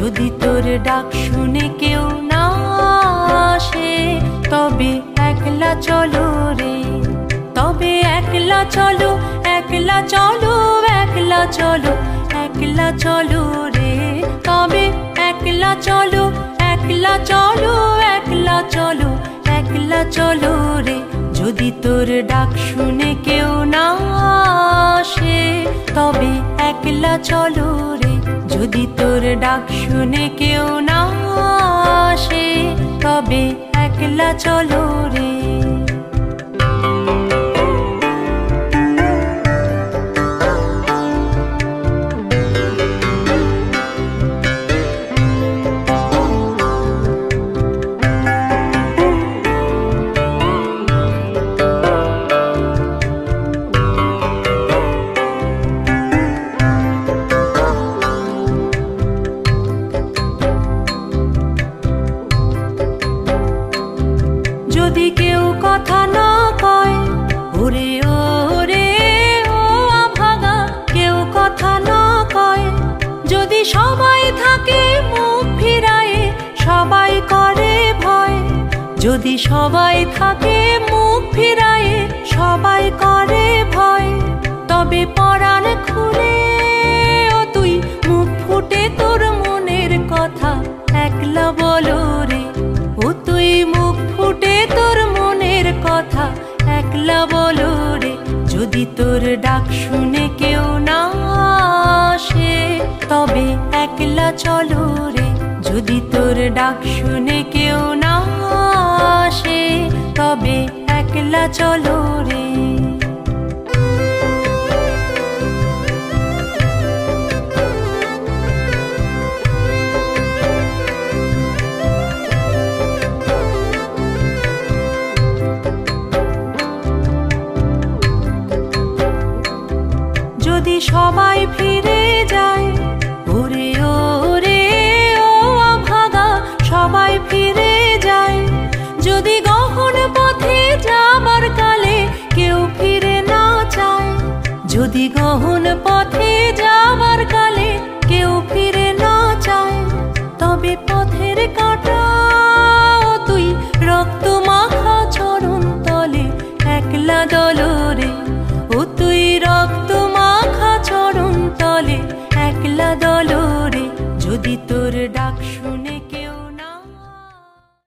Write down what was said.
যদি তোর ডাক শুনে কেউ না আসে, তবে একলা চলো রে, তবে একলা চলো, একলা চলো, একলা চলো, একলা চলো রে, তবে একলা চলো, একলা চলো, একলা চলো, একলা চলো রে। যদি তোর ডাক শুনে কেউ না আসে, তবে একলা চলো রে, যদি তোর ডাক শুনে কেউ না আসে, তবে একলা চলো রে। যদি কেউ কথা না কয়, ওরে ওরে ও আভাগা, কেউ কথা না কয়, যদি সবাই থাকে মুখ ফিরায়ে, সবাই করে ভয়, যদি সবাই থাকে মুখ ফিরায়ে, সবাই করে ভয়, তবে পরাণ খুলে ও তুই মুখ ফুটে তোর মনের কথা একলা বলো রে, ও তুই মুখ ফুটে তোর মনের কথা একলা বলো রে। যদি তোর ডাক শুনে কেউ না আসে, তবে একলা চলো রে, যদি তোর ডাক শুনে কেউ না আসে, তবে একলা চলো রে। যদি সবাই ফিরে যায়, ওরে ওরে ও আভাগা, সবাই ফিরে যায়, যদি গহন পথে যাবার কালে কেউ ফিরে না চায়, যদি গহন পথে